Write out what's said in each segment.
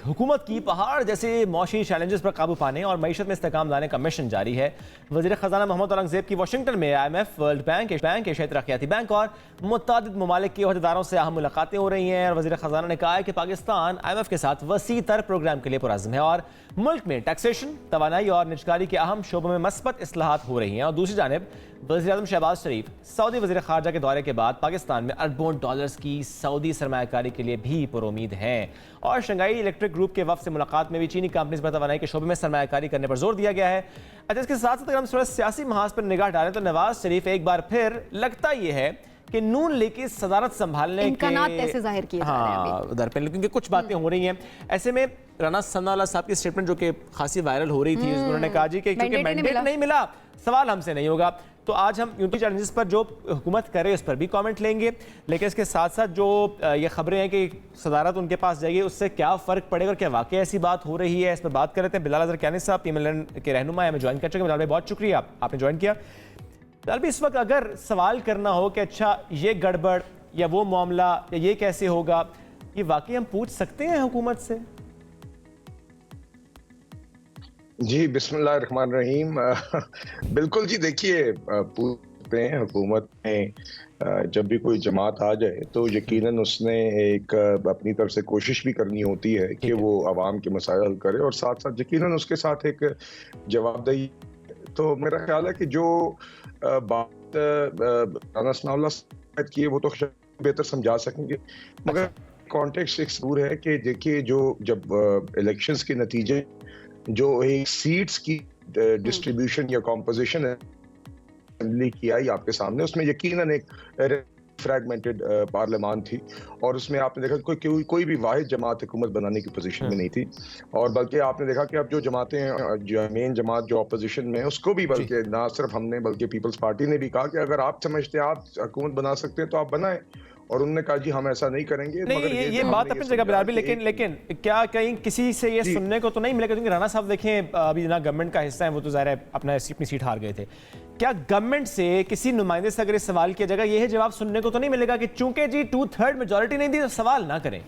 हुकूमत की पहाड़ जैसे मौशी चैलेंजेस पर काबू पाने और मईशत में इस्तेकाम लाने का मिशन जारी है। वज़ीर ख़जाना मोहम्मद औरंगज़ेब की वाशिंगटन में IMF, वर्ल्ड बैंक, एशियाई तरक्याती बैंक और मुतअद्दिद ममालिक के अहदेदारों से अहम मुलाकातें हो रही हैं। और वज़ीर ख़जाना ने कहा है कि पाकिस्तान IMF के साथ वसी तर प्रोग्राम के लिए पुरअज़्म है और मुल्क में टैक्सेशन, तवानाई और निजकारी के अहम शोबों में मस्बत इस्लाहात हो रही हैं। और दूसरी जानिब वज़ीर आज़म शहबाज शरीफ सऊदी वज़ीर ख़ारजा के दौरे के बाद पाकिस्तान में अरबों डॉलर्स की सऊदी सरमायाकारी के लिए भी पुरुमीद हैं। और शंघाई इलेक्ट्रिक ग्रुप के वफ़द से मुलाकात में भी चीनी कंपनीज पर तवानाई के शोबे में सरमायाकारी करने पर जोर दिया गया है। अच्छा, इसके साथ साथ अगर हम थोड़ा सियासी महाज पर निगाह डालें तो नवाज शरीफ एक बार फिर लगता ये है कि नून लीग की सदारत संभालने के जाहिर किए जा रहे हैं उधर पे, क्योंकि कुछ बातें हो रही हैं। ऐसे में राना सनाउल्लाह साहब की स्टेटमेंट जो कि खासी वायरल हो रही थी, उन्होंने कहा जी कि क्योंकि मैंडेट नहीं मिला सवाल हमसे नहीं होगा। तो आज हम यूनिटी चैलेंजेस पर जो हुकूमत करे उस पर भी कमेंट लेंगे, लेकिन इसके साथ साथ जो ये खबरें हैं कि सदारत उनके पास जाएगी उससे क्या फ़र्क पड़ेगा और क्या वाकई ऐसी बात हो रही है, इस पर बात कर लेते हैं। बिलाल अज़हर कियानी साहब PMLN के रहनुमा हमें ज्वाइन कर चुके हैं। बिलाल भाई बहुत शुक्रिया आपने ज्वाइन किया। बिलाल भाई, इस वक्त अगर सवाल करना हो कि अच्छा ये गड़बड़ या वो मामला या ये कैसे होगा, ये वाकई हम पूछ सकते हैं हुकूमत से? जी बिस्मिल्लाहिर्रहमानिर्रहीम। बिल्कुल जी, देखिए पूछते हैं हुकूमत में जब भी कोई जमात आ जाए तो यकीनन उसने एक अपनी तरफ से कोशिश भी करनी होती है कि वो आवाम के मसाइल हल करे और साथ साथ यकीनन उसके साथ एक जवाबदेही। तो मेरा ख्याल है कि जो बात राना सनाउल्लाह की है वो तो बेहतर समझा सकेंगे, मगर कॉन्टेक्स्ट एक जरूर है कि देखिए जो जब इलेक्शंस के नतीजे जो एक सीट्स की डिस्ट्रीब्यूशन या कॉम्पोजिशन असेंबली की आई आपके सामने, उसमें यकीनन एक फ्रैगमेंटेड पार्लियामान थी और उसमें आपने देखा कोई भी वाहिद जमात हुकूमत बनाने की पोजीशन में नहीं थी। और बल्कि आपने देखा कि अब जो जमातें जो मेन जमात जो अपोजिशन में है उसको भी बल्कि ना सिर्फ हमने बल्कि पीपल्स पार्टी ने भी कहा कि अगर आप समझते हैं आप हुकूमत बना सकते हैं तो आप बनाएं, और उन्होंने कहा जी हम ऐसा नहीं करेंगे। नहीं, मगर ये बात अपनी जगह बिलाल भी, लेकिन क्या कहीं किसी से ये सुनने को तो नहीं मिलेगा, क्योंकि राणा साहब देखें अभी ना गवर्नमेंट का हिस्सा है, वो तो ज़ाहिर है अपनी सीट हार गए थे। क्या गवर्नमेंट से किसी नुमाइंदे से अगर ये सवाल किया जाएगा, ये जवाब सुनने को तो नहीं मिलेगा कि चूंकि जी 2/3 मेजॉरिटी नहीं दी तो सवाल ना करें?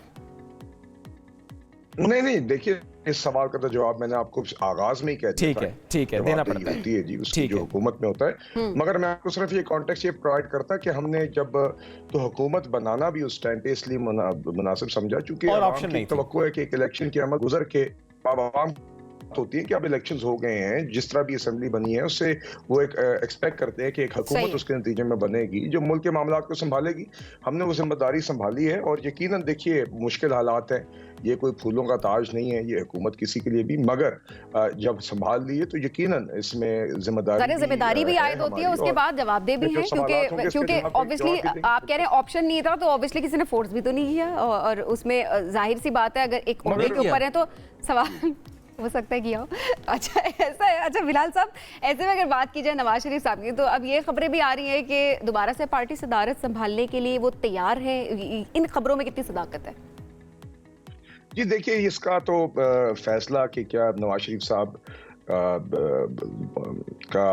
नहीं, देखिए इस सवाल का तो जवाब मैंने आपको आगाज में ही कह दिया। ठीक है, देना पड़ता है, होती है जी उसकी जो हुकूमत में होता है। मगर मैं आपको सिर्फ ये कॉन्टेक्स्ट ये प्रोवाइड करता कि हमने जब तो हुकूमत बनाना भी उस टाइम पे इसलिए मुनासिब समझा चूंकि ऑप्शन नहीं तवक्को है कि एक इलेक्शन के अमल गुजर के आवाम होती है कि अब इलेक्शंस हो गए हैं, जिस तरह भी असेंबली बनी है उससे वो एक एक्सपेक्ट करते हैं कि एक हुकूमत उसके नतीजे में बनेगी जो मुल्क के मामलात को संभालेगी। हमने वो जिम्मेदारी संभाली है और यकीनन देखिए मुश्किल हालात हैं, ये कोई फूलों का ताज नहीं है ये हुकूमत किसी के लिए भी, मगर जब संभाल ली है तो यकीनन इसमें जिम्मेदारी भी आयद होती है, उसके बाद जवाबदेही भी है, क्योंकि ऑब्वियसली आप कह रहे हैं ऑप्शन नहीं था तो ऑब्वियसली किसी ने फोर्स भी तो नहीं किया और उसमें जाहिर सी बात है अगर एक ओहदे के ऊपर है तो सवाल हो सकता है किया हो। अच्छा ऐसा है। अच्छा बिलाल साहब, ऐसे में अगर बात की जाए नवाज शरीफ साहब की, तो अब ये खबरें भी आ रही हैं कि दोबारा से पार्टी सदारत संभालने के लिए वो तैयार है, इन खबरों में कितनी सदाकत है? जी देखिए इसका तो फैसला कि क्या नवाज शरीफ साहब का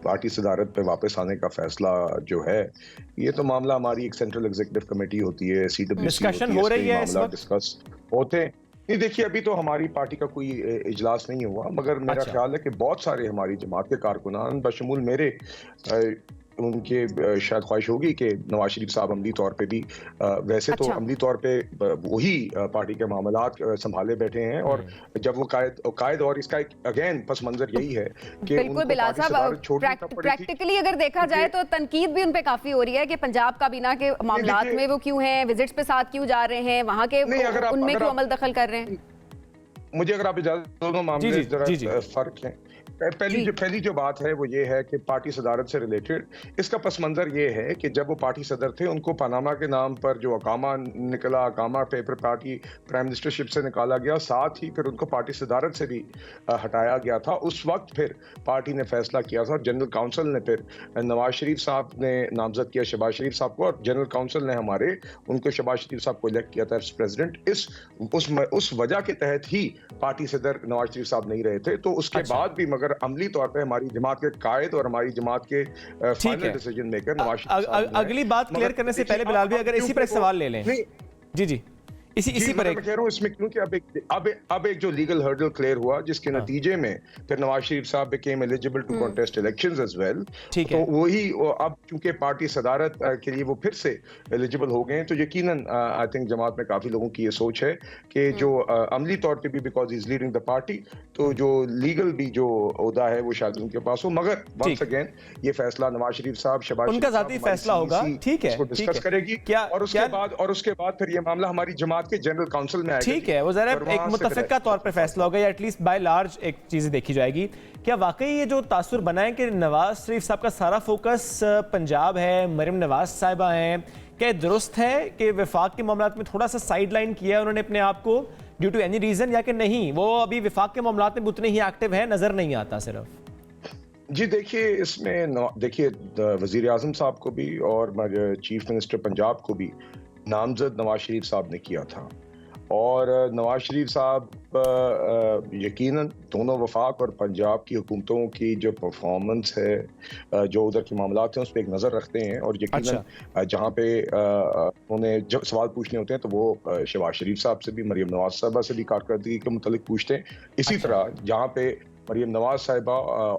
पार्टी सदारत पे वापस आने का फैसला जो है, ये तो मामला हमारी एक सेंट्रल एग्जीक्यूटिव कमेटी होती है, CWC डिस्कशन हो रही है, मामला डिस्कस होते हैं। नहीं देखिए अभी तो हमारी पार्टी का कोई इजलास नहीं हुआ, मगर मेरा ख्याल है कि बहुत सारे हमारी जमात के कारकुनान बशमूल मेरे उनके शायद ख्वाहिश होगी कि नवाज शरीफ साहब अमली तौर पे भी वैसे तो अमली तौर पे वही पार्टी के मामलात संभाले बैठे हैं और जब वो कायद और इसका अगेन पस मंजर यही है कि बिल्कुल बिलाल साहब, प्रैक्टिकली अगर देखा जाए तो तनकीद भी उन पे काफी हो रही है कि पंजाब काबीना के मामलात में वो क्यों हैं, विजिट्स पे साथ क्यों जा रहे हैं, वहाँ के उनमें क्यों अमल दखल कर रहे हैं। मुझे अगर आप इजाजत, दोनों मामले जरा फर्क हैं। पहली जो बात है वो ये है कि पार्टी सदारत से रिलेटेड इसका पस मंजर ये है कि जब वो पार्टी सदर थे उनको पनामा के नाम पर जो अकामा निकला, अकामा पेपर पार्टी प्राइम मिनिस्टरशिप से निकाला गया, साथ ही फिर उनको पार्टी सदारत से भी हटाया गया था। उस वक्त फिर पार्टी ने फैसला किया था और जनरल काउंसिल ने फिर नवाज शरीफ साहब ने नामजद किया शहबाज शरीफ साहब को और जनरल काउंसिल ने हमारे उनको शहबाज शरीफ साहब को इलेक्ट किया था एज प्रेसिडेंट। उस वजह के तहत ही पार्टी सदर नवाज शरीफ साहब नहीं रहे थे। तो उसके बाद भी मगर अमली तौर पे हमारी जमात के कायद और हमारी जमात के final decision maker Nawaz Sharif साहब। अगली बात क्लियर करने से पहले बिलाल भी अगर इसी पर एक सवाल ले लें। जी इसी पर मैं कह रहा हूँ इसमें क्योंकि अब एक जो लीगल हर्डल क्लियर हुआ जिसके नतीजे में फिर नवाज शरीफ साहब became eligible to contest elections as well, तो वही अब चूंकि पार्टी सदारत के लिए वो फिर से एलिजिबल हो गए हैं, तो यकीनन आई थिंक जमात में काफी लोगों की ये सोच है कि जो अमली तौर पे भी because is leading the party, तो जो लीगल भी जो ओहदा है वो शायद उनके पास हो। मगर वंस अगेन ये फैसला नवाज शरीफ साहब, शहबाज उनका जाती फैसला होगा, ठीक है, डिस्कस करेगी और उसके बाद फिर ये मामला हमारी जमात के जनरल काउंसिल में आएगा। ठीक है, वो जरा एक मुत्तफिका तौर पर फैसला होगा या एटलीस्ट बाय लार्ज एक चीज देखी जाएगी। क्या वाकई ये जो तासुर बना है कि नवाज शरीफ साहब का सारा फोकस पंजाब है, मरियम नवाज साहिबा हैं, क्या दुरुस्त है कि वफाक के मामलात में थोड़ा सा साइड लाइन किया है उन्होंने अपने आप को ड्यू टू एनी रीजन, या कि नहीं वो अभी वफाक के मामलात में उतने ही एक्टिव है, नजर नहीं आता सिर्फ? जी देखिए, इसमें देखिए वजीर आजम साहब को भी और चीफ मिनिस्टर पंजाब को भी नामजद नवाज शरीफ साहब ने किया था, और नवाज शरीफ साहब यकीनन दोनों वफाक और पंजाब की हुकूमतों की जो परफॉर्मेंस है, जो उधर के मामलात हैं उस पर एक नज़र रखते हैं, और यकीनन जहाँ पे उन्हें जब सवाल पूछने होते हैं तो वो शहबाज शरीफ साहब से भी, मरियम नवाज साहिबा से भी कारकर्दगी के मुतालिक पूछते हैं। इसी तरह जहाँ पे मरियम नवाज साहिबा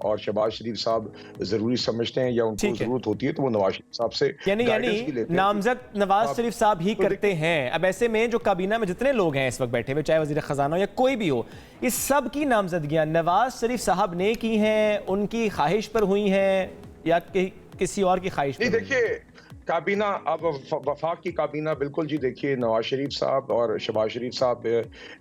और शहबाज शरीफ साहब जरूरी समझते हैं या उनको जरूरत होती है तो वो नवाज शरीफ साहब से यानी नामजद नवाज शरीफ साहब ही करते हैं। अब ऐसे में जो काबीना में जितने लोग हैं इस वक्त बैठे हुए, चाहे वजीर खजाना हो या कोई भी हो, इस सब की नामजदगियां नवाज शरीफ साहब ने की हैं, उनकी ख्वाहिश पर हुई हैं या किसी और की ख्वाहिश पर? देखिए काबीना, अब वफाक की काबीना बिल्कुल जी, देखिए नवाज शरीफ साहब और शहबाज शरीफ साहब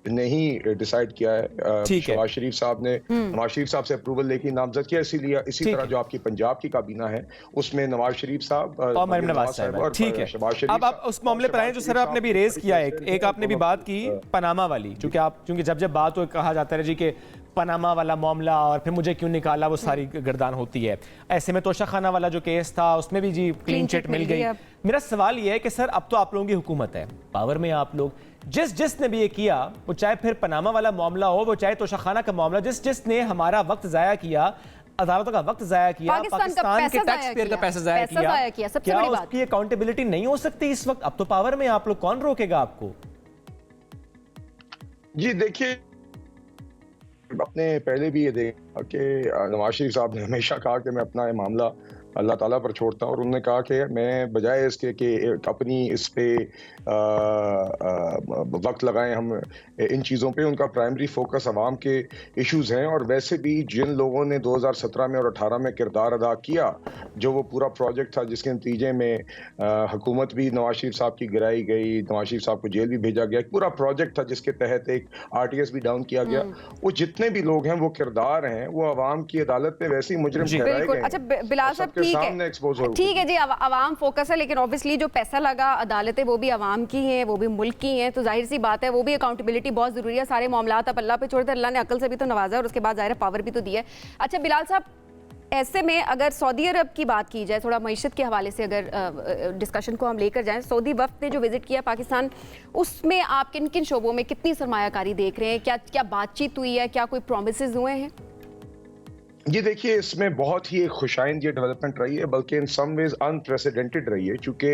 ने ही डिसाइड किया है। शहबाज शरीफ साहब ने नवाज शरीफ साहब से अप्रूवल लेके नामजद किया, इसीलिए इसी तरह जो आपकी पंजाब की काबीना है उसमें नवाज शरीफ साहब और मरियम नवाज साहिब, ठीक है। अब आप उस मामले पर आए जो सर आपने भी रेज किया, एक आपने भी बात की पनामा वाली, क्योंकि जब बात हो कहा जाता है जी कि पनामा वाला मामला और फिर मुझे क्यों निकाला, वो सारी गर्दान होती है। ऐसे में तोशा खाना वाला जो केस था उसमें भी जी क्लीन चिट मिल गई। मेरा सवाल ये है कि सर अब तो आप लोगों की हुकूमत है, पावर में आप लोग, जिसने भी ये किया, वो चाहे फिर पनामा वाला मामला हो, वो चाहे तोशा खाना का मामला, जिसने हमारा वक्त जाया किया, अदालतों का वक्त जाया किया, पाकिस्तान के टैक्स पेयर का पैसा जाया किया, क्या उसकी अकाउंटेबिलिटी नहीं हो सकती इस वक्त? अब तो पावर में आप लोग, कौन रोकेगा आपको? जी देखिए, अपने पहले भी ये देखा कि नवाज शरीफ साहब ने हमेशा कहा कि मैं अपना ये मामला अल्लाह ताला पर छोड़ता हूँ, और उन्होंने कहा कि मैं बजाय इसके कि अपनी इस पे वक्त लगाएं हम इन चीज़ों पे, उनका प्राइमरी फोकस अवाम के इश्यूज़ हैं। और वैसे भी जिन लोगों ने 2017 में और 18 में किरदार अदा किया, जो वो पूरा प्रोजेक्ट था जिसके नतीजे में हुकूमत भी नवाज शरीफ साहब की गिराई गई, नवाज शरीफ साहब को जेल भी भेजा गया, पूरा प्रोजेक्ट था जिसके तहत एक RTS भी डाउन किया गया, वो जितने भी लोग हैं वो किरदार हैं, वो अवाम की अदालत में वैसे ही मुजरिम ठहराए गए। अच्छा बिलाल साहब, ठीक है जी, अवाम फोकस है, लेकिन ऑब्वियसली जो पैसा लगा अदालतें वो भी अवाम की हैं, वो भी मुल्क की हैं, तो जाहिर सी बात है वो भी अकाउंटेबिलिटी बहुत जरूरी है। सारे मामलात आप अल्लाह पे छोड़ते, अल्लाह ने अकल से भी तो नवाजा और उसके बाद जाहिर है पावर भी तो दी है। अच्छा बिलाल साहब, ऐसे में अगर सऊदी अरब की बात की जाए, थोड़ा मईशत के हवाले से अगर डिस्कशन को हम लेकर जाएं, सऊदी वफ्द ने जो विजिट किया पाकिस्तान, उसमें आप किन किन शोबों में कितनी सरमायाकारी देख रहे हैं? क्या बातचीत हुई है? क्या कोई प्रॉमिसेस हुए हैं? ये देखिए, इसमें बहुत ही एक खुशाइंद ये डेवलपमेंट रही है, बल्कि इन सम वेज अनप्रेसिडेंटेड रही है, क्योंकि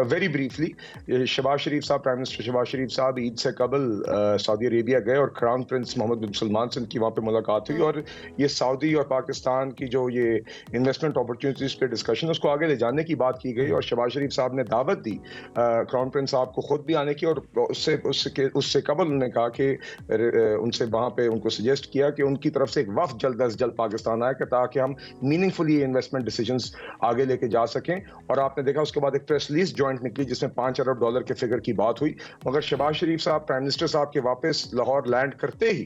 वेरी ब्रीफली शहबाज शरीफ साहब, प्राइम मिनिस्टर शहबाज शरीफ साहब ईद से कबल सऊदी अरेबिया गए और क्राउन प्रिंस मोहम्मद बिन सलमान से उनकी वहाँ पे मुलाकात हुई, और ये सऊदी और पाकिस्तान की जो ये इन्वेस्टमेंट अपॉर्चुनिटीज़ पे डिस्कशन, उसको आगे ले जाने की बात की गई। और शहबाज शरीफ साहब ने दावत दी क्राउन प्रिंस साहब को खुद भी आने की, और उससे कबल उन्होंने कहा कि उनसे वहाँ पे उनको सजेस्ट किया कि उनकी तरफ से एक वफ्द जल्द अज जल्द पाकिस्तान आए ताकि हम मीनिंगफुली इन्वेस्टमेंट डिसीजंस आगे लेके जा सकें। और आपने देखा उसके बाद एक प्रेस रिलीज जॉइंट निकली जिसमें $5 अरब के फिगर की बात हुई, मगर शहबाज शरीफ साहब प्राइम मिनिस्टर साहब के वापस लाहौर लैंड करते ही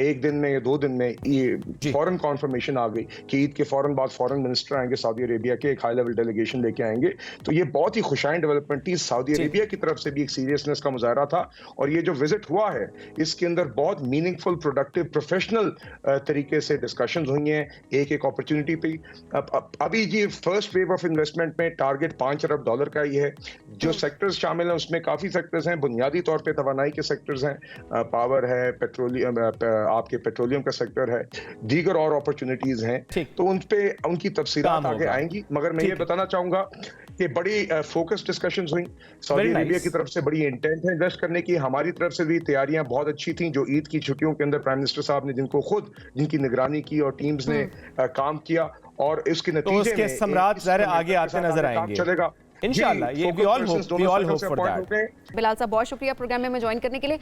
एक दिन में या 2 दिन में ये फौरन कॉन्फर्मेशन आ गई कि ईद के फौरन बाद फॉरेन मिनिस्टर आएंगे सऊदी अरेबिया के, एक हाई लेवल डेलीगेशन लेके आएंगे। तो ये बहुत ही खुशाइन डेवलपमेंट थी, सऊदी अरेबिया की तरफ से भी एक सीरियसनेस का मुजाहरा था, और ये जो विजिट हुआ है इसके अंदर बहुत मीनिंगफुल, प्रोडक्टिव, प्रोफेशनल तरीके से डिस्कशन डिस्कशंस हुई हैं एक एक अपॉर्चुनिटी पे। अभी जी फर्स्ट वेव ऑफ इन्वेस्टमेंट में टारगेट $5 अरब का ही है। जो सेक्टर्स शामिल हैं उसमें काफ़ी सेक्टर्स हैं, बुनियादी तौर पे तवानाई के सेक्टर्स हैं, पावर है, पेट्रोलियम, आपके पेट्रोलियम का सेक्टर है, दीगर और अपॉर्चुनिटीज़ हैं, तो उन पे उनकी तफसीलात आगे आएंगी। मगर मैं ये बताना चाहूँगा कि बड़ी फोकस डिस्कशंस हुई, सऊदी अरेबिया की तरफ से बड़ी इंटेंट है इन्वेस्ट करने की, हमारी तरफ से भी तैयारियां बहुत अच्छी थी। जो ईद की छुट्टियों के अंदर प्राइम मिनिस्टर साहब ने जिनकी निगरानी की और टीम्स ने काम किया, और इसके नतीजे में सम्राट ज़रा आगे आते नजर आएंगे चलेगा इंशाल्लाह। ये we all hope for that. Bilal साहब बहुत शुक्रिया प्रोग्राम में ज्वाइन करने के लिए।